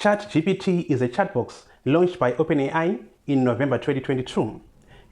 ChatGPT is a chatbox launched by OpenAI in November 2022.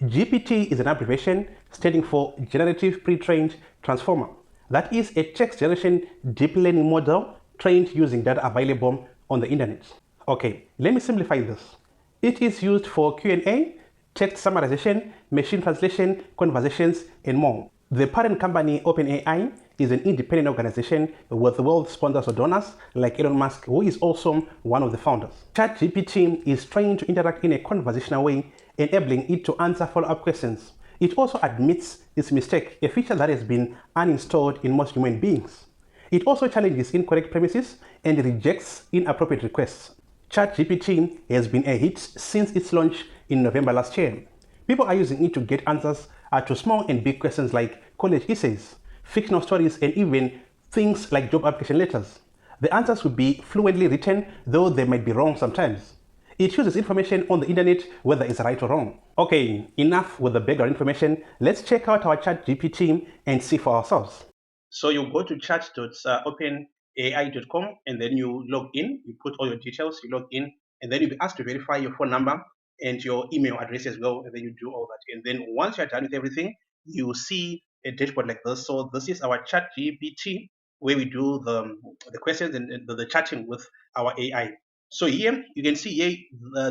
GPT is an abbreviation standing for Generative Pre-trained Transformer. That is a text generation deep learning model trained using data available on the internet. Okay, let me simplify this. It is used for Q&A, text summarization, machine translation, conversations, and more. The parent company, OpenAI, is an independent organization with world sponsors or donors like Elon Musk, who is also one of the founders. ChatGPT is trying to interact in a conversational way, enabling it to answer follow-up questions. It also admits its mistake, a feature that has been uninstalled in most human beings. It also challenges incorrect premises and rejects inappropriate requests. ChatGPT has been a hit since its launch in November last year. People are using it to get answers to small and big questions like college essays, fictional stories, and even things like job application letters. The answers will be fluently written, though they might be wrong sometimes. It uses information on the internet, whether it's right or wrong. Okay, enough with the background information. Let's check out our ChatGPT and see for ourselves. So you go to chat.openai.com and then you log in, you put all your details, you log in, and then you'll be asked to verify your phone number and your email address as well, and then you do all that. And then once you're done with everything, you see a dashboard like this. So this is our ChatGPT, where we do the questions and the chatting with our AI. So here you can see here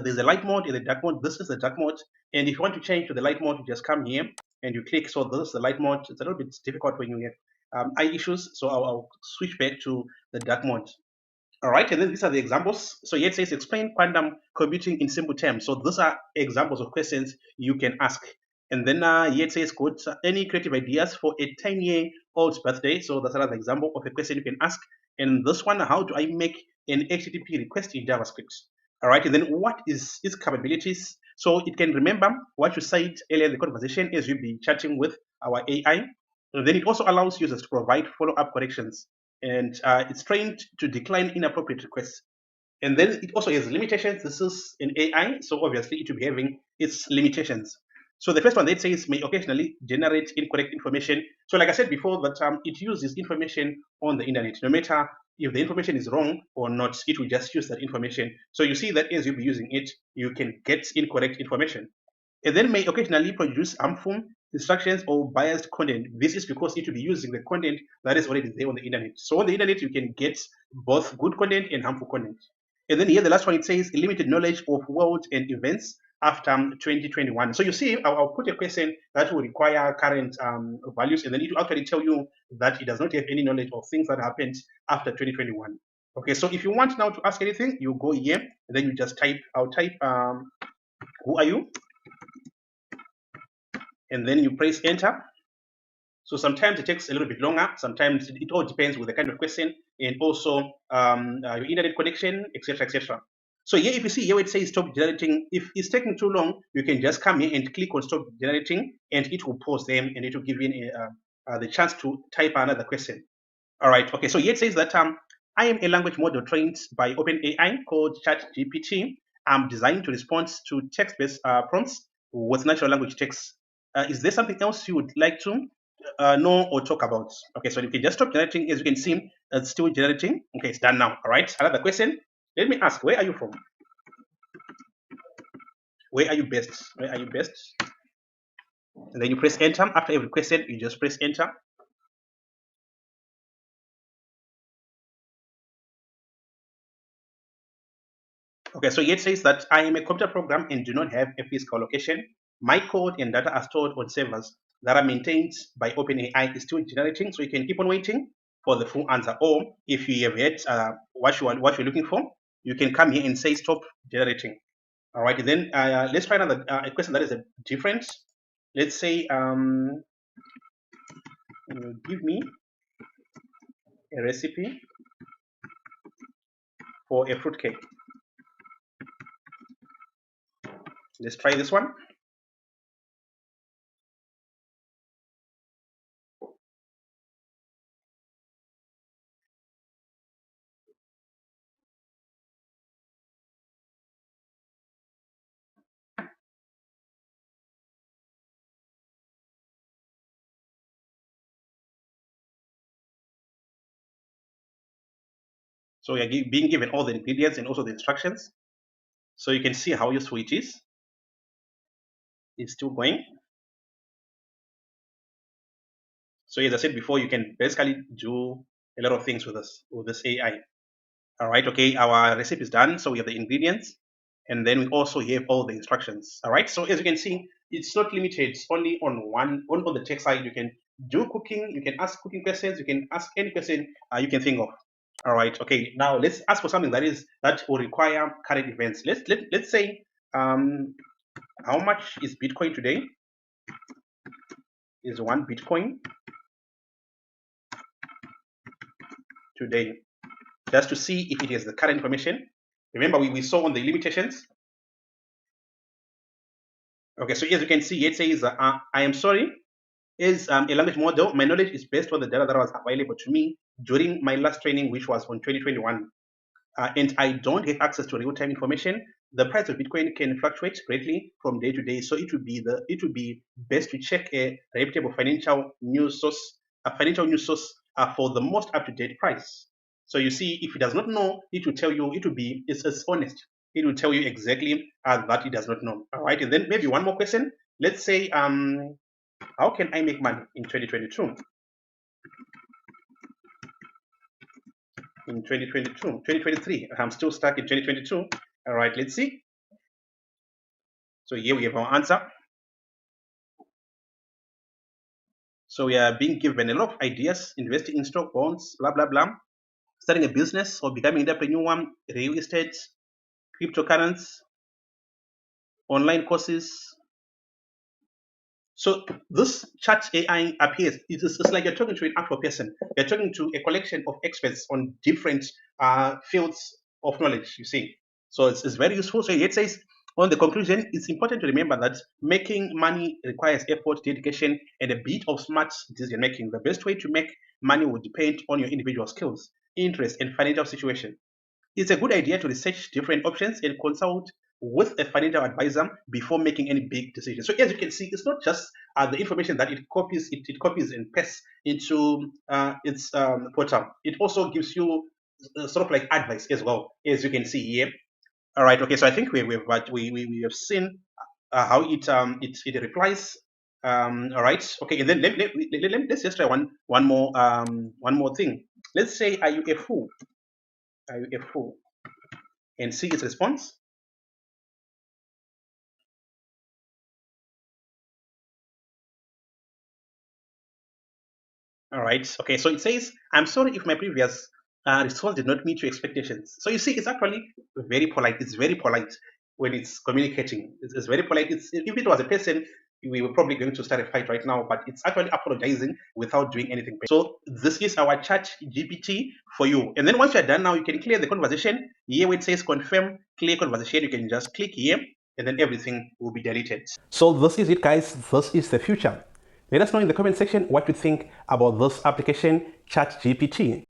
there's a light mode and the dark mode. This is the dark mode, and if you want to change to the light mode, you just come here and you click. So this is the light mode. It's a little bit difficult when you get eye issues, so I'll switch back to the dark mode. All right, and then these are the examples. So here it says explain quantum computing in simple terms. So these are examples of questions you can ask. And then here it says quote any creative ideas for a 10-year-old's birthday. So that's another example of a question you can ask. And this one, how do I make an HTTP request in JavaScript? All right, and then what is its capabilities? So it can remember what you said earlier in the conversation as you'll be chatting with our AI. And then it also allows users to provide follow-up corrections, and it's trained to decline inappropriate requests. And then it also has limitations. This is an AI, so obviously it will be having its limitations. So the first one that says may occasionally generate incorrect information. So like I said before, that it uses information on the internet. No matter if the information is wrong or not, it will just use that information. So you see that as you'll be using it, you can get incorrect information. It then may occasionally produce harmful instructions or biased content. This is because it will be using the content that is already there on the internet. So on the internet, you can get both good content and harmful content. And then here, the last one, it says limited knowledge of world and events after 2021. So you see, I'll put a question that will require current values, and then it will actually tell you that it does not have any knowledge of things that happened after 2021. Okay, so if you want now to ask anything, you go here, and then you just type, I'll type, who are you? And then you press enter. So sometimes it takes a little bit longer. Sometimes it all depends with the kind of question and also your internet connection, etc., etc. So here, if you see here, it says stop generating. If it's taking too long, you can just come here and click on stop generating, and it will pause them, and it will give you the chance to type another question. All right. Okay. So here it says that I am a language model trained by OpenAI called ChatGPT. I'm designed to respond to text-based prompts with natural language text. Is there something else you would like to know or talk about? Okay, so you can just stop generating. As you can see, it's still generating. Okay, it's done now. All right, another question. Let me ask, where are you from? Where are you based? Where are you based? And then you press enter. After every question, you just press enter. Okay, so here it says that I am a computer program and do not have a physical location. My code and data are stored on servers that are maintained by OpenAI. Is still generating, so you can keep on waiting for the full answer. Or if you have had what you're looking for, you can come here and say stop generating. All right, then let's try another a question that is different. Let's say give me a recipe for a fruitcake. Let's try this one. So you're being given all the ingredients and also the instructions. So you can see how useful it is. It's still going. So as I said before, you can basically do a lot of things with this AI. All right, okay, our recipe is done. So we have the ingredients, and then we also have all the instructions. All right, so as you can see, it's not limited only on the tech side. You can do cooking, you can ask cooking questions, you can ask any question you can think of. All right, okay, now let's ask for something that will require current events. Let's say how much is Bitcoin today? Is one Bitcoin today? Just to see if it has the current information. Remember, we saw on the limitations. Okay, so as you can see, it says, I am sorry, is a language model. My knowledge is based on the data that was available to me during my last training, which was on 2021. And I don't have access to real-time information. The price of Bitcoin can fluctuate greatly from day to day, so it would be best to check a reputable financial news source, for the most up-to-date price. So you see, if it does not know, it will tell you. It's honest. It will tell you exactly that it does not know. All right, and then maybe one more question. Let's say, how can I make money in 2022? In 2022, 2023, I'm still stuck in 2022. All right, let's see. So here we have our answer. So we are being given a lot of ideas: investing in stock, bonds, blah, blah, blah, starting a business or becoming an entrepreneur, real estate, cryptocurrency, online courses. So this chat AI appears, it's like you're talking to an actual person. You're talking to a collection of experts on different fields of knowledge, you see. So it's very useful. So it says, on the conclusion, it's important to remember that making money requires effort, dedication, and a bit of smart decision making. The best way to make money will depend on your individual skills, interests, and financial situation. It's a good idea to research different options and consult with a financial advisor before making any big decisions. So as you can see, it's not just the information that it copies, it copies and pastes into its portal. It also gives you sort of like advice as well, as you can see here. All right, okay. So I think we have seen how it replies. All right, okay. And then let's just try one more thing. Let's say, are you a fool? Are you a fool? And see its response. All right. Okay. So it says, I'm sorry if my previous response did not meet your expectations. So you see, it's actually very polite. It's very polite when it's communicating. It's very polite. If it was a person, we were probably going to start a fight right now, but it's actually apologizing without doing anything. So this is our chat GPT for you. And then once you're done now, you can clear the conversation. Here where it says confirm, clear conversation, you can just click here and then everything will be deleted. So this is it, guys. This is the future. Let us know in the comment section what you think about this application, ChatGPT.